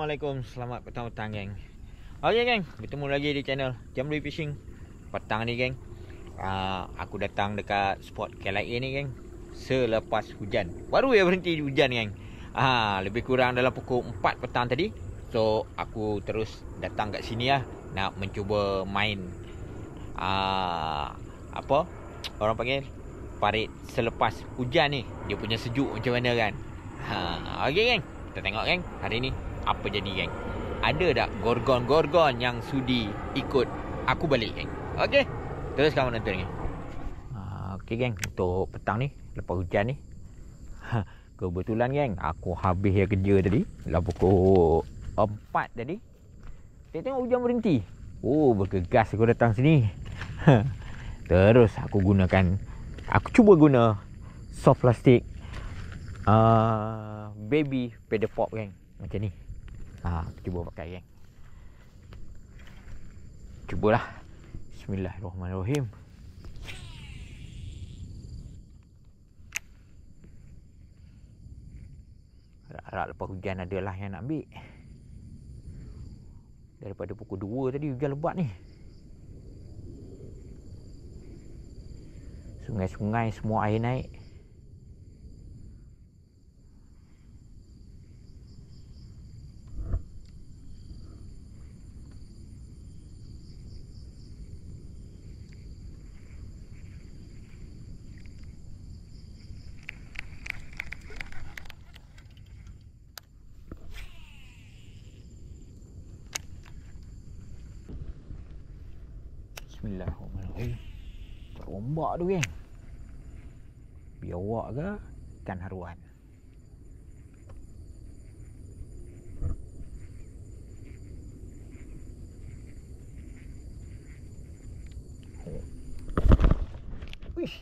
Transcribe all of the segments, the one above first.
Assalamualaikum, selamat petang-petang geng. Okey geng, bertemu lagi di channel Jamri Fishing. Petang ni geng, aku datang dekat spot KLIA ni geng selepas hujan. Baru ya berhenti hujan geng. Lebih kurang dalam pukul 4 petang tadi. So aku terus datang kat sini lah, nak mencuba main apa orang panggil parit selepas hujan ni. Dia punya sejuk macam mana kan. Okey geng, kita tengok geng hari ni apa jadi geng. Ada tak gorgon-gorgon yang sudi ikut aku balik geng? Okey, terus kamu nonton geng. Okey geng, untuk petang ni lepas hujan ni kebetulan geng, aku habis ya kerja tadi dalam pukul 4 tadi. Tengok hujan berhenti. Bergegas aku datang sini. Terus aku cuba guna soft plastic baby paddle pop geng, macam ni. Cuba pakai geng. Cubalah. Bismillahirrahmanirrahim. Harap lepas hujan adalah yang nak ambil. Daripada pukul 2 tadi hujan lebat ni. Sungai-sungai semua air naik. Bismillahirrahmanirrahim. Terombak tu geng. Biawak ke ikan haruan? Wish.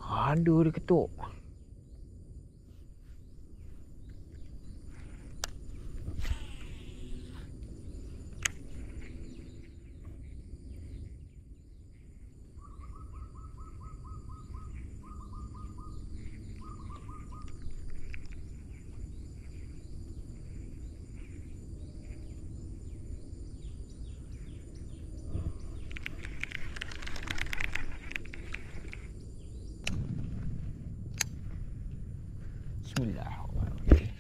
Aduh, dia ketuk. Bismillahirrahmanirrahim.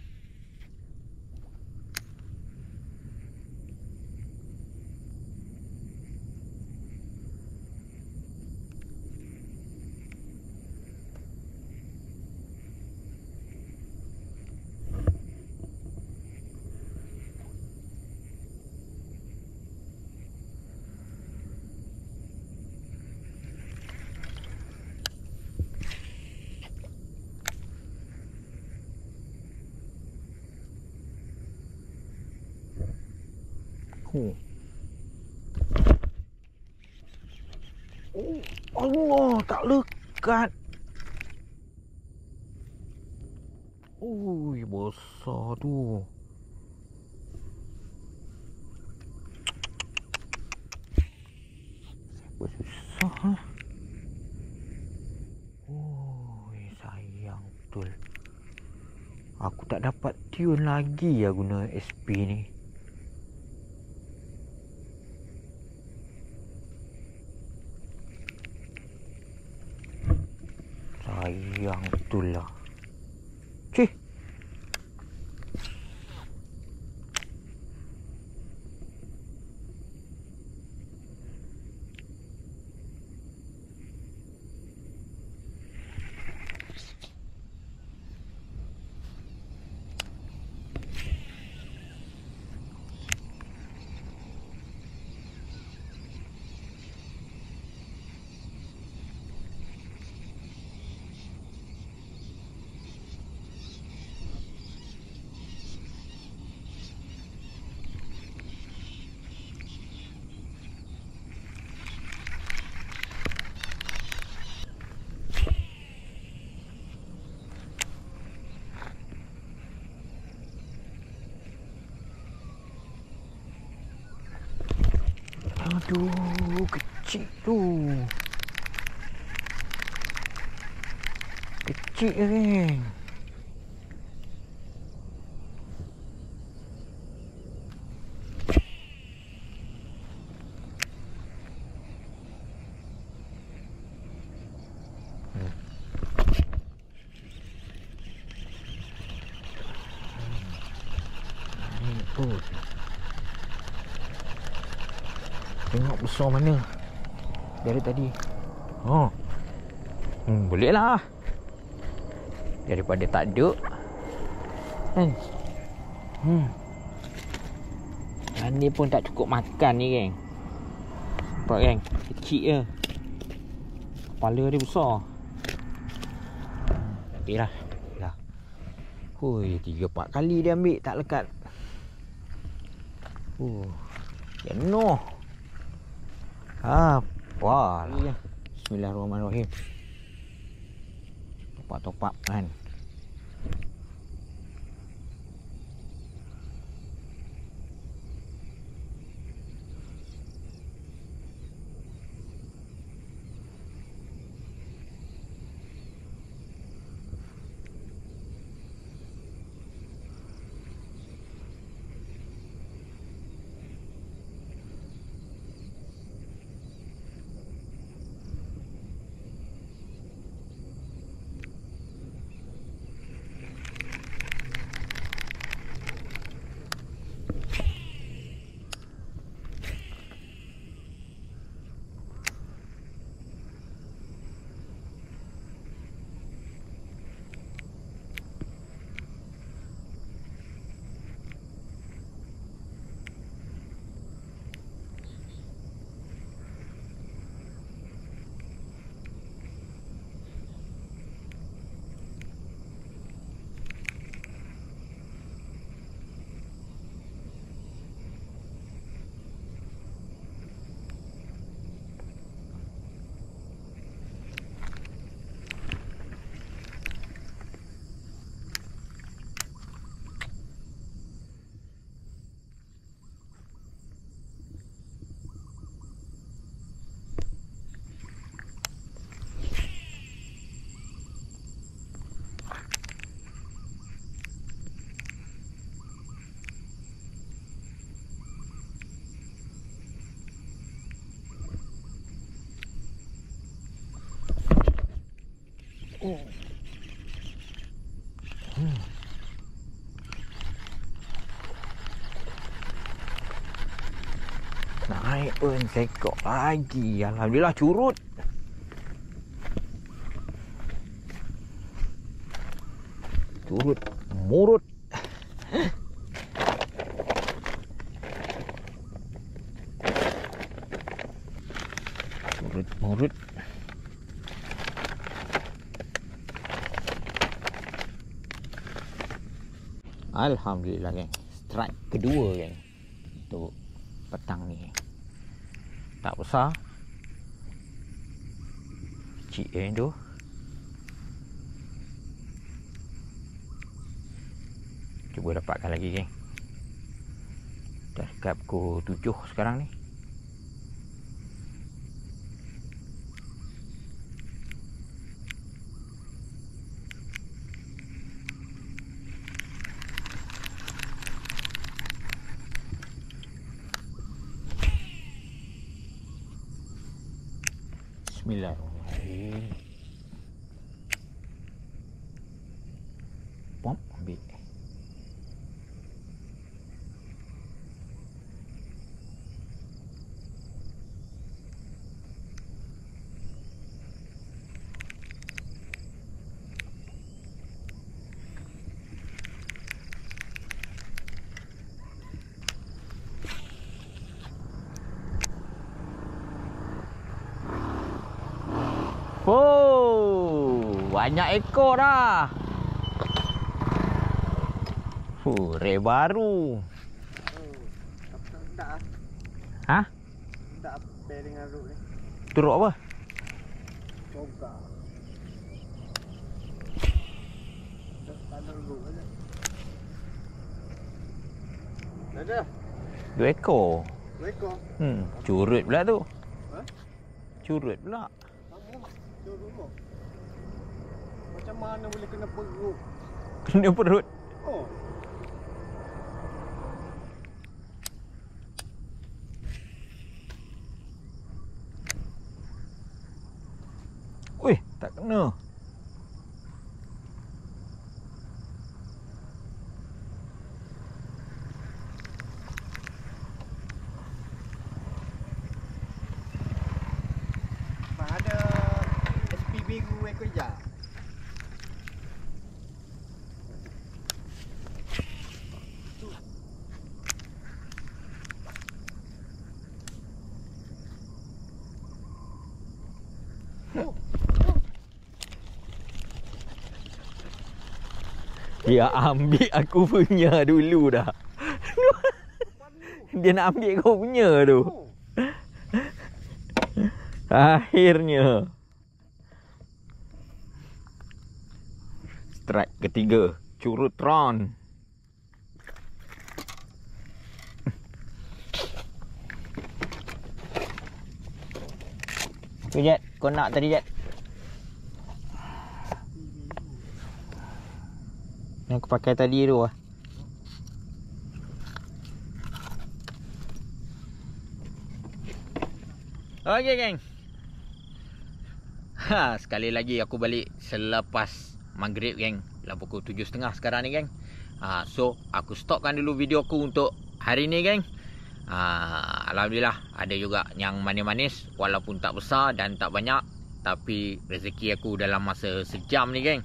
Allah, tak lekat. Besar tu. Siapa susah. Sayang betul. Aku tak dapat tune lagi ya guna SP ni. Sayang betul lah. Cih. Aduh, kecil tu. kecil je, geng. Tengok besar mana dari tadi. Oh. Boleh lah. Daripada tak ada. Kan? Dan ni pun tak cukup makan ni, geng. Nampak, geng? Kecil je. Kepala dia besar. Okey lah. Hui, 3-4 kali dia ambil tak lekat. Penuh. Apa lah. Bismillahirrahmanirrahim. Topak kan. Naik pun sekok lagi. Alhamdulillah curut. Curut murut. Curut murut. Alhamdulillah, geng. Strike kedua, geng, untuk petang ni. Tak besar. Kecil yang tu. Cuba dapatkan lagi, geng. Dah dekat pukul 7 sekarang ni. Bismillahirrahmanirrahim. Pom, ambil. Banyak ekor dah. Rare baru. Hah? Tak apa dengan ruk ni. Turuk apa? Coba. Tak ada ruk aja. Ada. 2 ekor. 2 ekor. Curut pula tu. Ha? Curut pula. Kamu curut kau. Macam mana boleh kena perut? Kena perut. Oh. Weh, tak kena. Ada SP biru ekor je. Dia ambil aku punya dulu dah. Dia nak ambil kau punya tu. Akhirnya. Strike ketiga. Curutron. Tu Jet, kau nak tadi Jet? Yang aku pakai tadi tu lah. Okey geng. Sekali lagi aku balik selepas maghrib geng. Dalam pukul 7.30 sekarang ni geng. So aku stopkan dulu video aku untuk hari ni geng. Alhamdulillah ada juga yang manis-manis, walaupun tak besar dan tak banyak, tapi rezeki aku dalam masa sejam ni geng.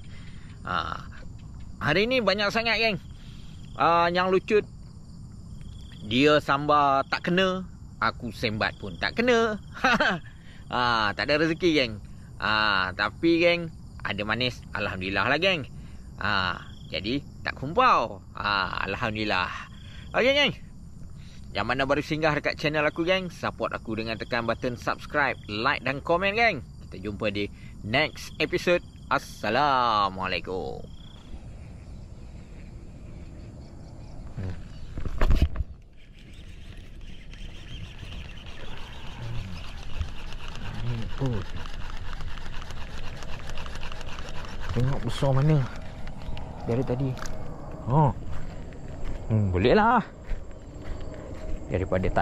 Hari ni banyak sangat geng. Yang lucut, dia sambar tak kena, aku sembat pun tak kena. Tak ada rezeki geng. Tapi geng, ada manis, alhamdulillah lah geng. Jadi tak kumpau. Alhamdulillah. Okey geng, yang mana baru singgah dekat channel aku geng, support aku dengan tekan button subscribe, like dan komen geng. Kita jumpa di next episode. Assalamualaikum. Tengok besar mana dari tadi. Boleh lah. Daripada tak